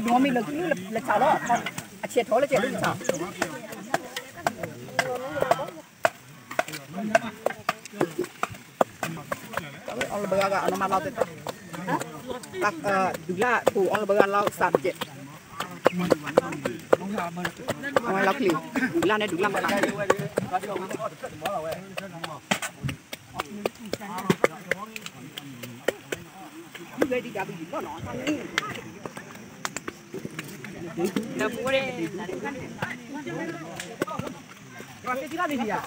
nó mình là chảo đó triệt thối là triệt chảo ông là bờ gà nó mà lao tới tak dula tu ông là bờ gà lao sạt triệt ông là lao kli dula này dula mà người đi gặp gì nó Nah, boleh. Còn cái gì gì à?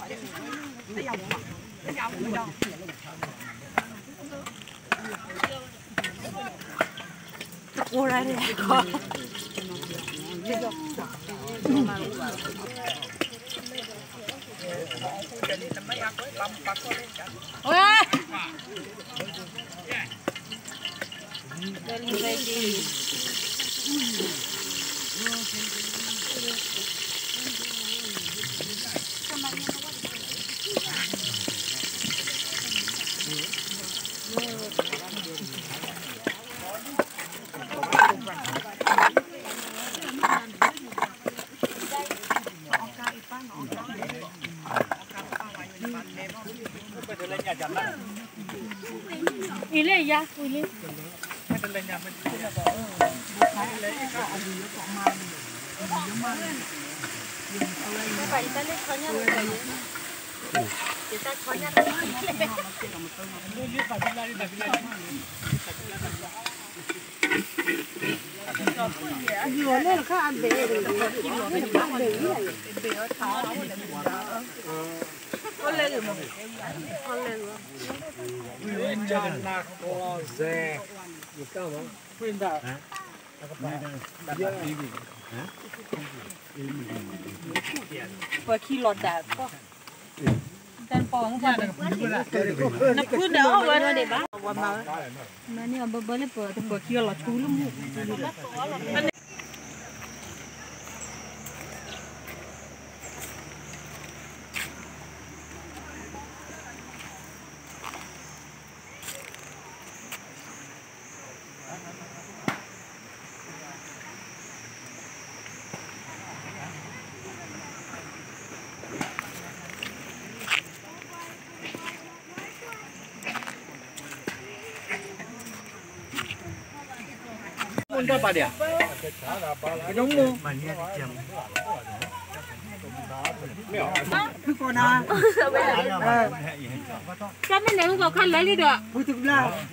Ủa đây này có. Ôi. Ile ya, ile. Và khi lọt đã có dan pong qua nó cứ đỡ qua để bán mà này bơ bơ bơ khi lọt chú lắm Apa apa dia? Kenapa? Kan ni aku kan lagi dah.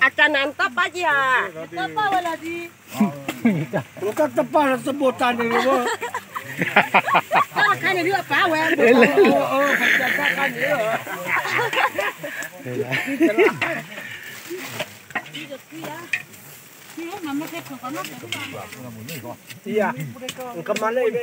akan antap aja. Apa wala di? Bukan tepat sebutan ini, Bu. Kan dia apa weh? Oh, kan dia. Iya. Kemana ini?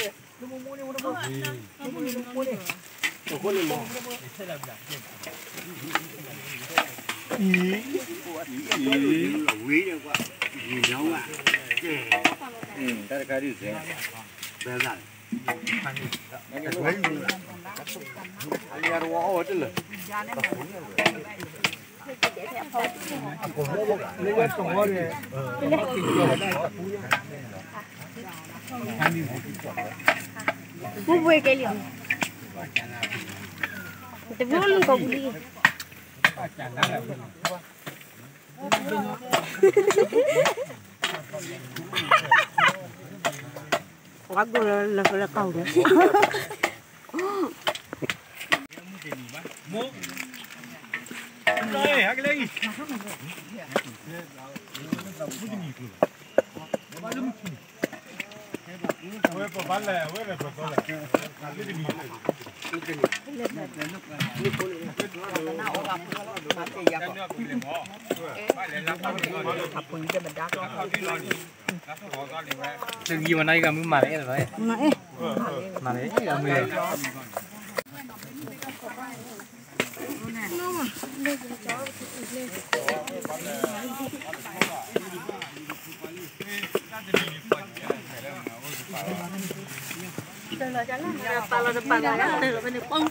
Bubui cái liều. Thì bố luôn có buli. Quá là cầu đấy. Đây, hãy lên. Đừng gì mà nay cả mà đấy rồi. Mà đấy là mười. Pala depan lah ya, terus ini pong.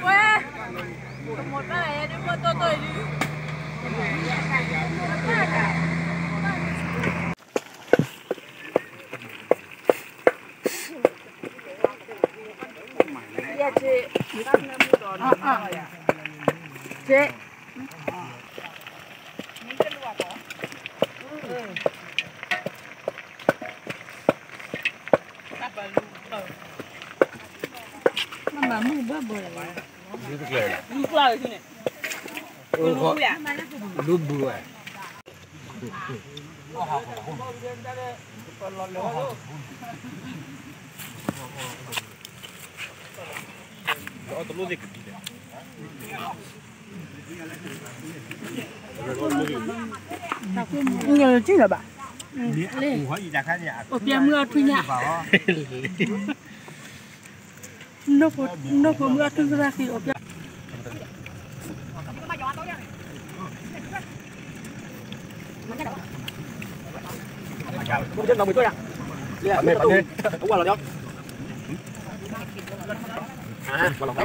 Wah, một cái đi mua tôi đi. Dạ chị. Chị. Mà mua bơ bơ là lúc lời thế này. Lúc bùa. Nhờ chứ là bà. Ở phía mưa thôi nhỉ. Nó có mưa tôi ra thì ở phía. Không chân đồng 10 tuổi à? Dạ, mẹ bạn đi. Uống vào là nhóc. À, vào lòng đó.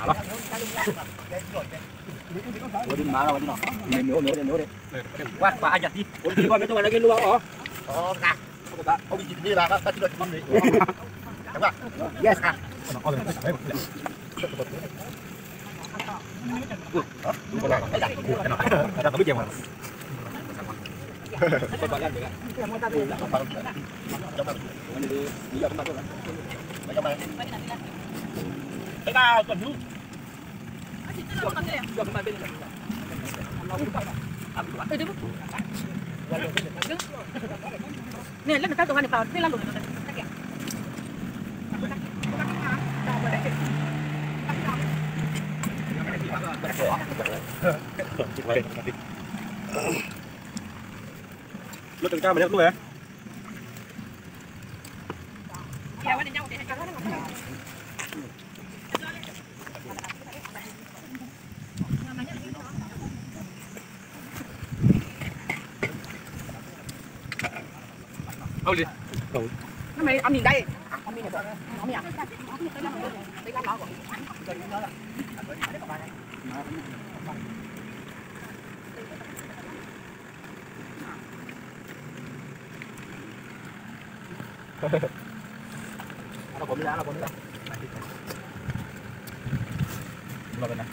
Đó. Ủa đi má đâu đi nào. Nếu đi. Quá, bà ai giặt đi. Ủa đi coi mấy tôi cái luôn hả? Cả. Ông đi đi là ta chỉ được con đi. Đúng không? Yes. Kita tapi jangan. Nè, lấy cái này vào, thế làm được. Lúc từng cao mà lúc vậy? Đâu đi. Nó mày ăn gì đây? Nó cũng ra. Lo bên này.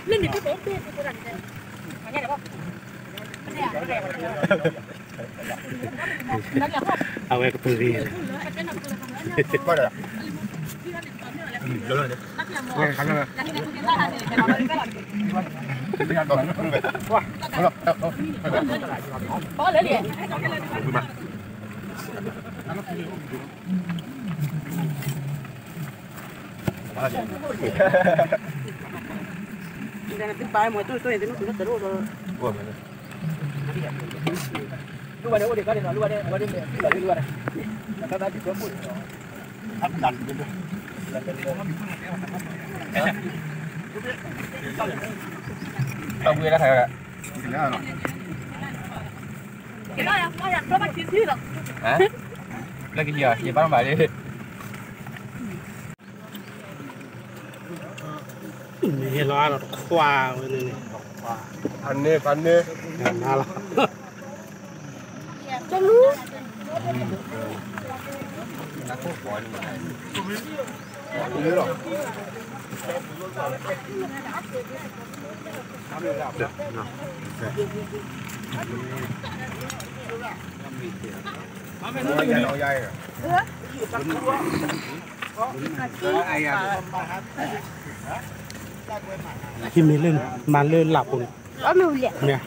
Lên đi cái bếp đi, tôi đặt đây. Nghe được không? Awak kepuri. Qua đây. Lên đi. Nghe khăn rồi. Có lấy đi. Cái bài mà tôi thì nó từ rồi. Lu ada lu ada lu ada. Kata tadi gua pun. Aku dan gitu. Ông kia đó thầy ạ. Cái đó là nó bắt chiến thi rồi. Hả? Lấy cái gì rồi? Về bắt bài đi. Ini lo ada khoa ini. Aneh. Nah. Cho nước. นี่หรอเอาใหญ่ที่มีเล่นมาเล่นหลับคนเนี่ย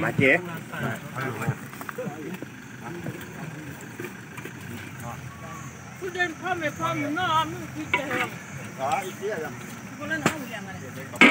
มาเจ๊ ผู้เดินพ่อไม่พ่อมึงน้อมึงคิดจะเหรอ อ๋ออีกทีอ่ะ คนละน้องเรียงอะไร